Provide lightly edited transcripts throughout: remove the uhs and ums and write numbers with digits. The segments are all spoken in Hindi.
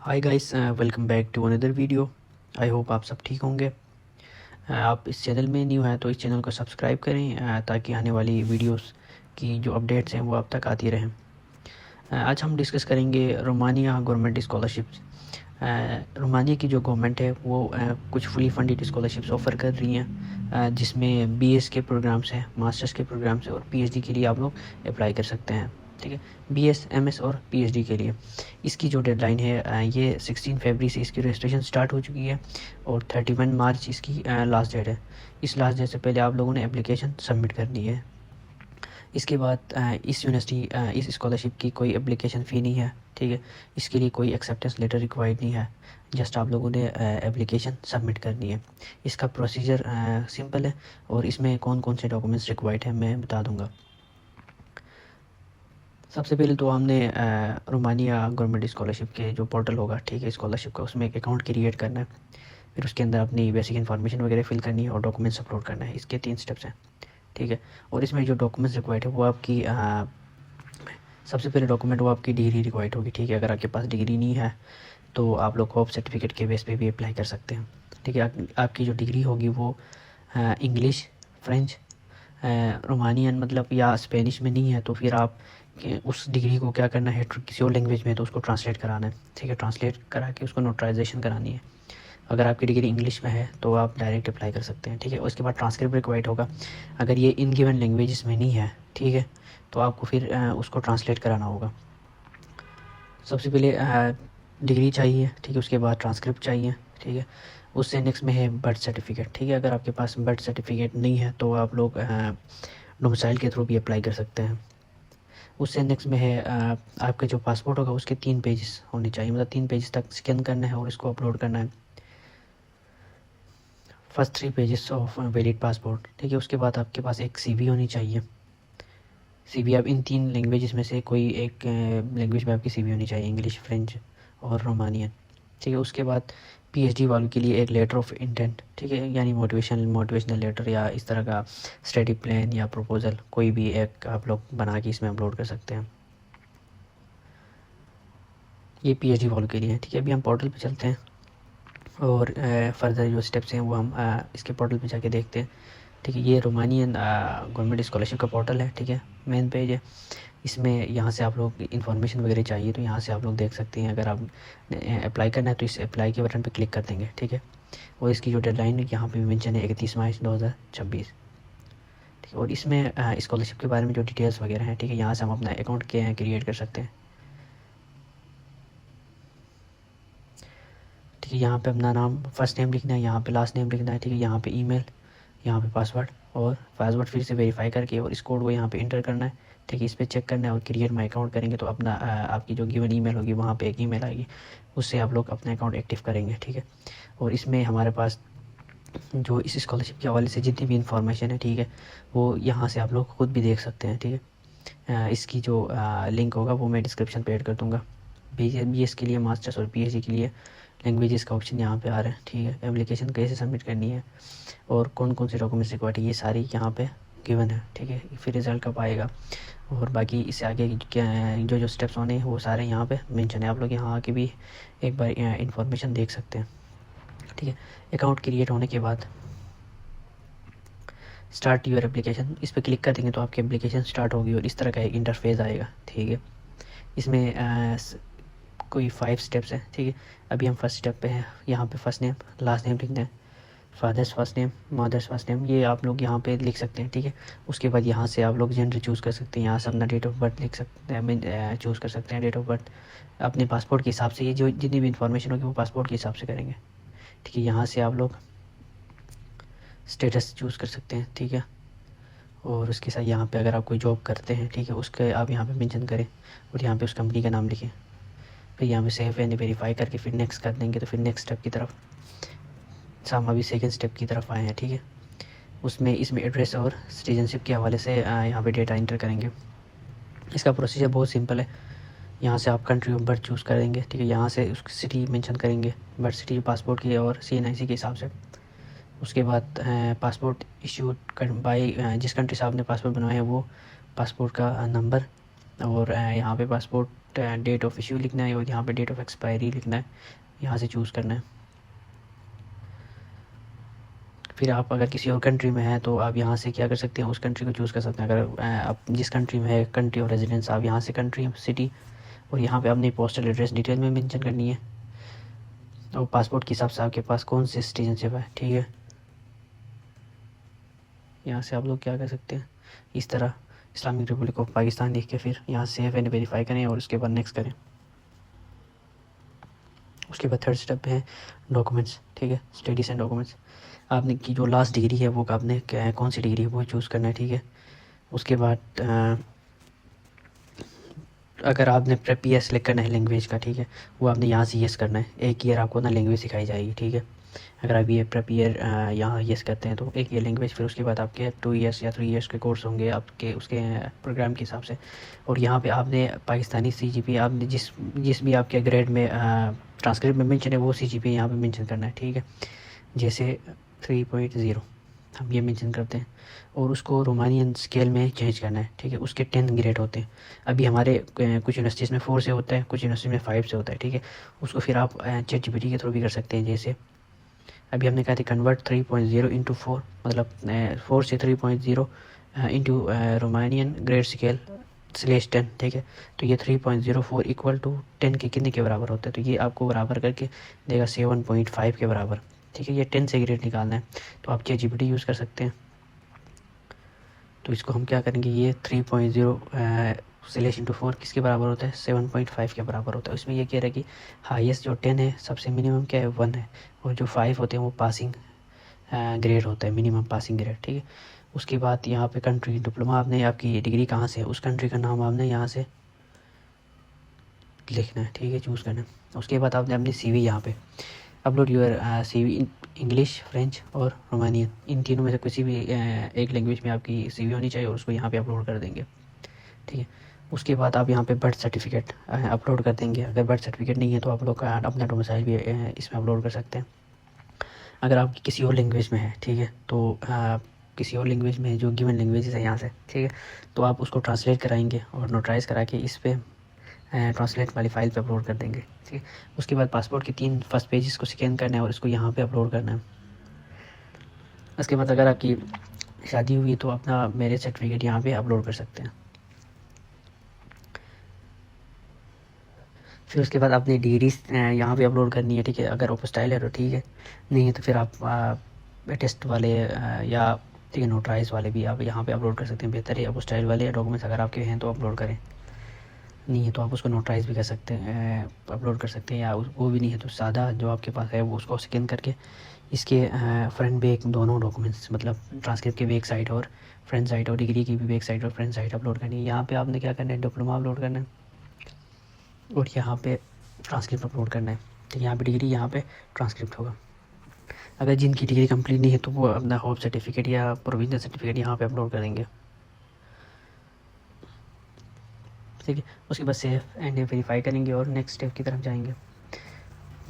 Hi guys, welcome back to another video. I hope आप सब ठीक होंगे। आप इस चैनल में न्यू हैं तो इस चैनल को सब्सक्राइब करें ताकि आने वाली वीडियोस की जो अपडेट्स हैं वो आप तक आती रहें। आज हम डिस्कस करेंगे रोमानिया गवर्नमेंट स्कॉलरशिप्स। रोमानिया की जो गवर्नमेंट है वो कुछ फुली फंडेड स्कॉलरशिप्स ऑफ़र कर रही हैं, जिसमें बीएस के प्रोग्राम्स हैं, मास्टर्स के प्रोग्राम्स हैं और पीएचडी के लिए आप लोग अप्लाई कर सकते हैं। ठीक है, बीएस, एमएस और पीएचडी के लिए इसकी जो डेडलाइन है ये 16 फरवरी से इसकी रजिस्ट्रेशन स्टार्ट हो चुकी है और 31 मार्च इसकी लास्ट डेट है। इस लास्ट डेट से पहले आप लोगों ने एप्लीकेशन सबमिट करनी है। इसके बाद इस स्कॉलरशिप की कोई एप्लीकेशन फ़ी नहीं है। ठीक है, इसके लिए कोई एक्सेप्टेंस लेटर रिक्वायर्ड नहीं है, जस्ट आप लोगों ने एप्लीकेशन सबमिट करनी है। इसका प्रोसीजर सिंपल है और इसमें कौन कौन से डॉक्यूमेंट्स रिक्वायर्ड है मैं बता दूंगा। सबसे पहले तो हमने रोमानिया गवर्नमेंट स्कॉलरशिप के जो पोर्टल होगा, ठीक है, स्कॉलरशिप का, उसमें एक अकाउंट क्रिएट करना है। फिर उसके अंदर अपनी बेसिक इन्फॉर्मेशन वगैरह फिल करनी है और डॉक्यूमेंट्स अपलोड करना है। इसके 3 स्टेप्स हैं। ठीक है, और इसमें जो डॉक्यूमेंट्स रिक्वायर्ड है वो आपकी सबसे पहले डॉक्यूमेंट वो आपकी डिग्री रिक्वायर्ड होगी। ठीक है, अगर आपके पास डिग्री नहीं है तो आप लोग होप सर्टिफिकेट के बेस पे भी अप्लाई कर सकते हैं। ठीक है, आपकी जो डिग्री होगी वो इंग्लिश, फ्रेंच, रोमानियन मतलब या स्पेनिश में नहीं है तो फिर आप उस डिग्री को क्या करना है, किसी और लैंग्वेज में तो उसको ट्रांसलेट कराना है। ठीक है, ट्रांसलेट करा के उसको नोटराइजेशन करानी है। अगर आपकी डिग्री इंग्लिश में है तो आप डायरेक्ट अप्लाई कर सकते हैं। ठीक है, उसके बाद ट्रांसक्रिप्ट रिक्वायर्ड होगा। अगर ये इन गिवन लैंग्वेजेस में नहीं है, ठीक है, तो आपको फिर उसको ट्रांसलेट कराना होगा। सबसे पहले डिग्री चाहिए, ठीक है, उसके बाद ट्रांसक्रिप्ट चाहिए। ठीक है, उससे नेक्स्ट में है बर्थ सर्टिफिकेट। ठीक है, अगर आपके पास बर्थ सर्टिफिकेट नहीं है तो आप लोग डोमिसाइल के थ्रू भी अप्लाई कर सकते हैं। उससे नेक्स्ट में है आपका जो पासपोर्ट होगा उसके 3 पेजेस होने चाहिए, मतलब 3 पेजेस तक स्कैन करना है और इसको अपलोड करना है। First 3 pages of valid passport. ठीक है, उसके बाद आपके पास एक सीवी होनी चाहिए। सीवी आप इन 3 लैंग्वेजेस में से कोई एक लैंग्वेज में आपकी सीवी होनी चाहिए, इंग्लिश, फ्रेंच और रोमानियन। ठीक है, उसके बाद पीएचडी वालों के लिए एक लेटर ऑफ इंटेंट, ठीक है, यानी मोटिवेशनल लेटर या इस तरह का स्टडी प्लान या प्रपोजल, कोई भी एक आप लोग बना के इसमें अपलोड कर सकते हैं। ये पीएचडी वालों के लिए है। ठीक है, अभी हम पोर्टल पे चलते हैं और फर्दर जो स्टेप्स हैं वो हम इसके पोर्टल पे जाके देखते हैं। ठीक है, ये रोमानियन गवर्नमेंट स्कॉलरशिप का पोर्टल है। ठीक है, मेन पेज है। इसमें यहाँ से आप लोग इन्फॉर्मेशन वगैरह चाहिए तो यहाँ से आप लोग देख सकते हैं। अगर आप अप्लाई करना है तो इस अप्लाई के बटन पे क्लिक कर देंगे। ठीक है, और इसकी जो डेडलाइन है यहाँ पे मेंशन है 31 मार्च 2026। ठीक है, और इसमें स्कॉलरशिप के बारे में जो डिटेल्स वगैरह हैं, ठीक है, यहाँ से हम अपना अकाउंट क्रिएट कर सकते हैं। ठीक है, यहाँ पे अपना नाम, फर्स्ट नेम लिखना है, यहाँ पे लास्ट नेम लिखना है। ठीक है, यहाँ पे ईमेल, यहाँ पे पासवर्ड, और पासवर्ड फिर से वेरीफाई करके और इस कोड को यहाँ पे इंटर करना है। ठीक है, इस पर चेक करना है और क्रिएट माई अकाउंट करेंगे तो अपना आपकी जो गिवन ईमेल होगी वहाँ पे एक ईमेल आएगी, उससे आप लोग अपना अकाउंट एक्टिव करेंगे। ठीक है, और इसमें हमारे पास जो इस स्कॉलरशिप के हवाले से जितनी भी इंफॉर्मेशन है, ठीक है, वो यहाँ से आप लोग खुद भी देख सकते हैं। ठीक है, इसकी जो लिंक होगा वो मैं डिस्क्रिप्शन पे ऐड कर दूँगा। बीएस के लिए, मास्टर्स और पीएचडी के लिए लैंग्वेजेस का ऑप्शन यहाँ पे आ रहा है। ठीक है, एप्लीकेशन कैसे सबमिट करनी है और कौन कौन से डॉक्यूमेंट्स रिक्वायर्ड है ये सारी यहाँ पे गिवन है। ठीक है, फिर रिज़ल्ट कब आएगा और बाकी इससे आगे क्या जो जो स्टेप्स होने हैं वो सारे यहाँ पे मेंशन है। आप लोग यहाँ आके भी एक बार इंफॉर्मेशन देख सकते हैं। ठीक है, अकाउंट क्रिएट होने के बाद स्टार्ट यूर एप्लीकेशन, इस पर क्लिक कर देंगे तो आपकी एप्लीकेशन स्टार्ट होगी और इस तरह का एक इंटरफेस आएगा। ठीक है, इसमें कोई 5 स्टेप्स हैं। ठीक है, अभी हम फर्स्ट स्टेप पे हैं। यहाँ पे फर्स्ट नेम, लास्ट नेम लिखना है, father's first name, mother's first name, ये आप लोग यहाँ पे लिख सकते हैं। ठीक है, उसके बाद यहाँ से आप लोग जेंडर चूज़ कर सकते हैं। यहाँ से अपना डेट ऑफ बर्थ लिख सकते हैं, चूज़ कर सकते हैं डेट ऑफ बर्थ अपने पासपोर्ट के हिसाब से। ये जो जितनी भी इन्फॉर्मेशन होगी वो पासपोर्ट के हिसाब से करेंगे। ठीक है, यहाँ से आप लोग स्टेटस चूज़ कर सकते हैं। ठीक है, और उसके साथ यहाँ पे अगर आप कोई जॉब करते हैं, ठीक है, उसके आप यहाँ पे मेंशन करें और यहाँ पे उस कंपनी का नाम लिखें। फिर यहाँ पे सेव एंड वेरीफाई करके फिर नेक्स्ट कर देंगे तो फिर नेक्स्ट स्टेप की तरफ हम अभी सेकंड स्टेप की तरफ आए हैं। ठीक है, उसमें इसमें एड्रेस और सिटीजनशिप के हवाले से यहाँ पे डेटा इंटर करेंगे। इसका प्रोसीजर बहुत सिंपल है। यहाँ से आप कंट्री ऑफ बर्थ चूज़ करेंगे। ठीक है, यहाँ से उसकी सिटी मेंशन करेंगे, बर्थ सिटी पासपोर्ट की और CNIC के हिसाब से। उसके बाद पासपोर्ट इशूड बाई जिस कंट्री से आपने पासपोर्ट बनवाया है वो पासपोर्ट का नंबर, और यहाँ पे पासपोर्ट डेट ऑफ इशू लिखना है और यहाँ पे डेट ऑफ एक्सपायरी लिखना है, यहाँ से चूज़ करना है। फिर आप अगर किसी और कंट्री में हैं तो आप यहाँ से क्या कर सकते हैं, उस कंट्री को चूज़ कर सकते हैं। अगर आप जिस कंट्री में है, कंट्री ऑफ रेजिडेंस, आप यहाँ से कंट्री सिटी और यहाँ पे आपने पोस्टल एड्रेस डिटेल में मेंशन करनी है और पासपोर्ट के हिसाब से आपके पास कौन सी सिटीजनशिप है, ठीक है। यहाँ से आप लोग क्या कर सकते हैं, इस तरह इस्लामिक रिपब्लिक ऑफ पाकिस्तान लिख के फिर यहाँ सेव एंड वेरीफाई करें और उसके बाद नेक्स्ट करें। उसके बाद थर्ड स्टेप है डॉक्यूमेंट्स, ठीक है, स्टडीज़ एंड डॉक्यूमेंट्स। आपने की जो लास्ट डिग्री है वो आपने क्या है, कौन सी डिग्री है वो चूज़ करना है, ठीक है। उसके बाद अगर आपने प्रेप ईयर सेलेक्ट करना है लैंग्वेज का, ठीक है, वो आपने यहाँ से येस करना है। एक ईयर आपको ना लैंग्वेज सिखाई जाएगी, ठीक है। अगर आप ये प्रेप ईयर यहाँ येस करते हैं तो एक ईयर लैंग्वेज, फिर उसके बाद आपके 2 इयर्स या 3 इयर्स के कोर्स होंगे आपके उसके प्रोग्राम के हिसाब से। और यहाँ पे आपने पाकिस्तानी CGP आपने जिस भी आपके ग्रेड में ट्रांसक्रिप्ट में मेंशन है वो CGP यहाँ पे मेंशन करना है, ठीक है। जैसे 3.0 हम ये मेंशन करते हैं और उसको रोमानियन स्केल में चेंज करना है, ठीक है। उसके 10 ग्रेड होते हैं। अभी हमारे कुछ यूनिवर्सिटीज़ में 4 से होता है, कुछ यूनिवर्सिटी में 5 से होता है, ठीक है। उसको फिर आप ChatGPT के थ्रू भी कर सकते हैं। जैसे अभी हमने कहा था कन्वर्ट 3.0 इंटू 4, मतलब 4 से 3.0 इंटू रोमानियन ग्रेड स्केल /10, ठीक है। तो ये 3.04 इक्वल टू 10 के कितने के बराबर होता है, तो ये आपको बराबर करके देगा 7.5 के बराबर, ठीक है। ये 10 से ग्रेड निकालना है तो आप ChatGPT यूज़ कर सकते हैं। तो इसको हम क्या करेंगे, ये 3.0 /4 किसके बराबर होता है, 7.5 के बराबर होता है। उसमें ये कह रहा है कि हाईएस्ट जो 10 है सबसे मिनिमम क्या है 1 है, और जो 5 होते हैं वो पासिंग ग्रेड होता है, मिनिमम पासिंग ग्रेड, ठीक है। उसके बाद यहाँ पे कंट्री डिप्लोमा आपने आपकी डिग्री कहाँ से है उस कंट्री का नाम आपने यहाँ से लिखना है, ठीक है, चूज़ करना है। उसके बाद आपने अपनी CV यहाँ पे upload your CV in English, French और रोमानियन, इन तीनों में से किसी भी एक लैंग्वेज में आपकी CV होनी चाहिए और उसको यहाँ पे अपलोड कर देंगे, ठीक है। उसके बाद आप यहाँ पे बर्थ सर्टिफिकेट अपलोड कर देंगे। अगर बर्थ सर्टिफिकेट नहीं है तो आप लोग अपना डोमिसाइल भी इसमें अपलोड कर सकते हैं। अगर आपकी किसी और लैंग्वेज में है, ठीक है, तो किसी और लैंग्वेज में जो गिवन लैंग्वेजेस है यहाँ से, ठीक है, तो आप उसको ट्रांसलेट कराएंगे और नोटराइज़ करा के इस पर ट्रांसलेट वाली फ़ाइल पे अपलोड कर देंगे, ठीक है। उसके बाद पासपोर्ट के 3 फर्स्ट पेजेस को स्कैन करना है और इसको यहाँ पे अपलोड करना है। उसके बाद अगर आपकी शादी हुई तो अपना मैरिज सर्टिफिकेट यहाँ पे अपलोड कर सकते हैं। फिर उसके बाद अपनी डिग्रीज यहाँ पे अपलोड करनी है, ठीक है। अगर ओपोस्टाइल है तो ठीक है, नहीं है तो फिर आप टेस्ट वाले या ठीक है नोटराइज वाले भी आप यहाँ पे अपलोड कर सकते हैं। बेहतर है ओपोस्टाइल वाले डॉक्यूमेंट्स अगर आपके हैं तो अपलोड करें, नहीं है तो आप उसको नोटराइज भी कर सकते हैं, अपलोड कर सकते हैं। या वो भी नहीं है तो सादा जो आपके पास है वो उसको स्कैन करके इसके फ्रंट बैक दोनों डॉक्यूमेंट्स, मतलब ट्रांसक्रिप्ट की बैक साइड और फ्रंट साइड और डिग्री की भी बैक साइड और फ्रंट साइड अपलोड करनी है। यहाँ पे आपने क्या करना है, डिप्लोमा अपलोड करना है और यहाँ पे ट्रांसक्रिप्ट अपलोड करना है। तो यहाँ पे डिग्री, यहाँ पे ट्रांसक्रिप्ट होगा। अगर जिनकी डिग्री कंप्लीट नहीं है तो वो अपना होप सर्टिफिकेट या प्रोविजनल सर्टिफिकेट यहाँ पे अपलोड करेंगे, ठीक है। उसके बाद सेव एंड वेरीफाई करेंगे और नेक्स्ट स्टेप की तरफ जाएंगे।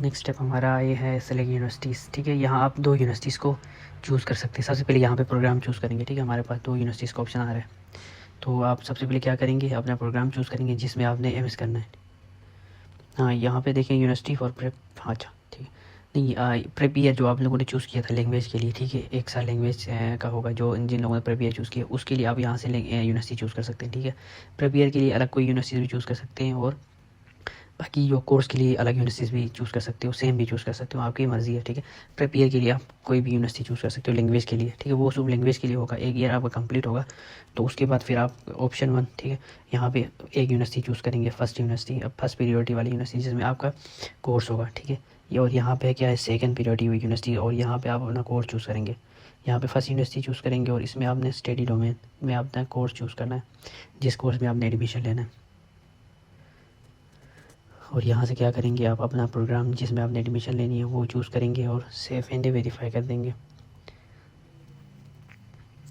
नेक्स्ट स्टेप हमारा ये है सेलेक्ट यूनिवर्सिटीज़, ठीक है। यहाँ आप 2 यूनिवर्सिटीज़ को चूज़ कर सकते हैं। सबसे पहले यहाँ पे प्रोग्राम चूज़ करेंगे, ठीक है। हमारे पास 2 यूनिवर्सिटीज़ का ऑप्शन आ रहा है, तो आप सबसे पहले क्या करेंगे, अपना प्रोग्राम चूज़ करेंगे जिसमें आपने MS करना है। हाँ, यहाँ पे देखें यूनिवर्सिटी फॉर प्रेप, हाँ अच्छा ठीक है। नहीं, प्रेप ईयर जो आप लोगों ने चूज़ किया था लैंग्वेज के लिए, ठीक है, 1 साल लैंग्वेज का होगा जो जिन लोगों ने प्रेप ईयर चूज़ किया उसके लिए आप यहाँ से यूनिवर्सिटी चूज़ कर सकते हैं, ठीक है। प्रेप ईयर के लिए अलग कोई यूनिवर्सिटी भी चूज़ कर सकते हैं और बाकी जो कोर्स के लिए अलग यूनिवर्सिटीज़ भी चूज़ कर सकते हो, सेम भी चूज़ कर सकते हो, आपकी मर्ज़ी है, ठीक है। प्रेप ईयर के लिए आप कोई भी यूनिवर्सिटी चूज़ कर सकते हो लैंग्वेज के लिए, ठीक है। वो सब लैंग्वेज के लिए होगा, 1 ईयर आपका कंप्लीट होगा तो उसके बाद फिर आप ऑप्शन 1, ठीक है, यहाँ पे एक यूनिवर्सिटी चूज़ करेंगे, फर्स्ट यूनिवर्सिटी, फर्स्ट पीरियोरिटी वाली यूनिवर्सिटी जिसमें आपका कोर्स होगा, ठीक है। ये और यहाँ पे क्या है सेकंड पीरियोरिटी यूनिवर्सिटी, और यहाँ पे आप अपना कोर्स चूज़ करेंगे। यहाँ पे फर्स्ट यूनिवर्सिटी चूज़ करेंगे और इसमें आपने स्टडी डोमेन में अपना कोर्स चूज़ करना है, जिस कोर्स में आपने एडमिशन लेना है। और यहाँ से क्या करेंगे, आप अपना प्रोग्राम जिसमें आपने एडमिशन लेनी है वो चूज़ करेंगे और सेव एंड वेरीफाई कर देंगे।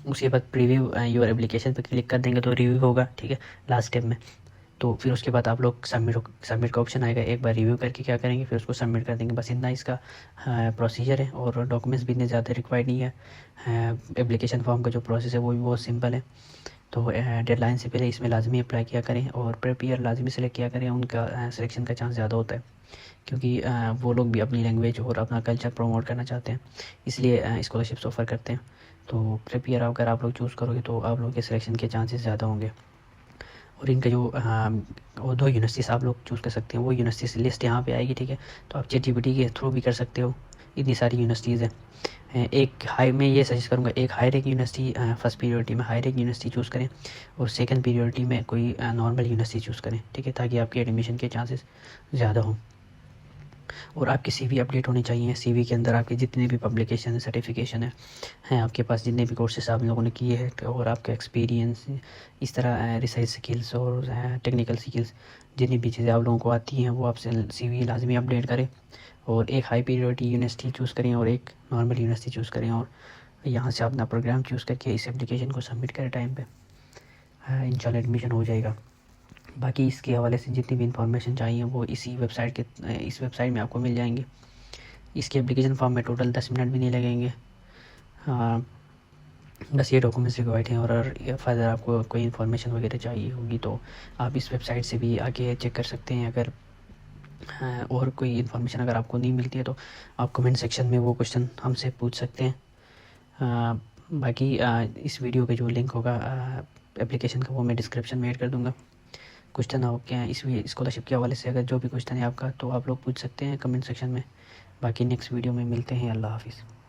उसके बाद प्रीव्यू योर एप्लीकेशन पर क्लिक कर देंगे तो रिव्यू होगा, ठीक है, लास्ट स्टेप में। तो फिर उसके बाद आप लोग सबमिट का ऑप्शन आएगा, एक बार रिव्यू करके क्या करेंगे फिर उसको सबमिट कर देंगे। बस इतना इसका प्रोसीजर है और डॉक्यूमेंट्स भी इतने ज़्यादा रिक्वायर्ड नहीं है। एप्लीकेशन फॉर्म का जो प्रोसेस है वो भी बहुत सिंपल है। तो डेडलाइन से पहले इसमें लाजमी अप्लाई किया करें और प्रेप ईयर लाजमी सेलेक्ट किया करें, उनका सिलेक्शन का चांस ज़्यादा होता है क्योंकि वो लोग भी अपनी लैंग्वेज और अपना कल्चर प्रमोट करना चाहते हैं, इसलिए स्कॉलरशिप्स ऑफ़र करते हैं। तो प्रेप ईयर अगर आप लोग चूज़ करोगे तो आप लोग के सिलेक्शन के चांसेस ज़्यादा होंगे। और इनका जो वो 2 यूनिवर्सिटीज़ आप लोग चूज़ कर सकते हैं, वो यूनिवर्सिटीज़ लिस्ट यहाँ पे आएगी, ठीक है। तो आप ChatGPT के थ्रू भी कर सकते हो, इतनी सारी यूनिवर्सिटीज़ हैं। एक हाई मैं ये सजेस्ट करूँगा, एक हाई रैंक यूनिवर्सिटी फर्स्ट पीरियोरिटी में हाई रैंक यूनिवर्सिटी चूज़ करें और सेकंड पीरियोरिटी में कोई नॉर्मल यूनिवर्सिटी चूज़ करें, ठीक है, ताकि आपके एडमिशन के चांसेस ज़्यादा हों। और आपकी CV अपडेट होनी चाहिए। CV के अंदर आपके जितने भी पब्लिकेशन है, सर्टिफिकेशन हैं आपके पास, जितने भी कोर्सेस आप लोगों ने किए हैं और आपका एक्सपीरियंस, इस तरह रिसर्च स्किल्स और टेक्निकल स्किल्स जितनी भी चीज़ें आप लोगों को आती हैं वो आपसे CV लाजमी अपडेट करें। और एक हाई प्रायोरिटी यूनिवर्सिटी चूज़ करें और एक नॉर्मल यूनिवर्सिटी चूज़ करें और यहाँ से अपना प्रोग्राम चूज़ करके इस एप्लीकेशन को सबमिट करें टाइम पे, इंशाल्लाह एडमिशन हो जाएगा। बाकी इसके हवाले से जितनी भी इंफॉर्मेशन चाहिए वो इस वेबसाइट में आपको मिल जाएंगे। इसके एप्लीकेशन फॉर्म में टोटल 10 मिनट भी नहीं लगेंगे। बस ये डॉक्यूमेंट्स रिक्वायर्ड हैं और फर्दर आपको कोई इन्फॉर्मेशन वगैरह चाहिए होगी तो आप इस वेबसाइट से भी आके चेक कर सकते हैं। अगर और कोई इन्फॉर्मेशन अगर आपको नहीं मिलती है तो आप कमेंट सेक्शन में वो क्वेश्चन हमसे पूछ सकते हैं। बाकी इस वीडियो का जो लिंक होगा एप्लीकेशन का वो मैं डिस्क्रिप्शन में ऐड कर दूँगा। क्वेश्चन हो क्या इस स्कॉलरशिप के हवाले से अगर जो भी क्वेश्चन है आपका तो आप लोग पूछ सकते हैं कमेंट सेक्शन में। बाकी नेक्स्ट वीडियो में मिलते हैं। अल्लाह हाफ़िज़।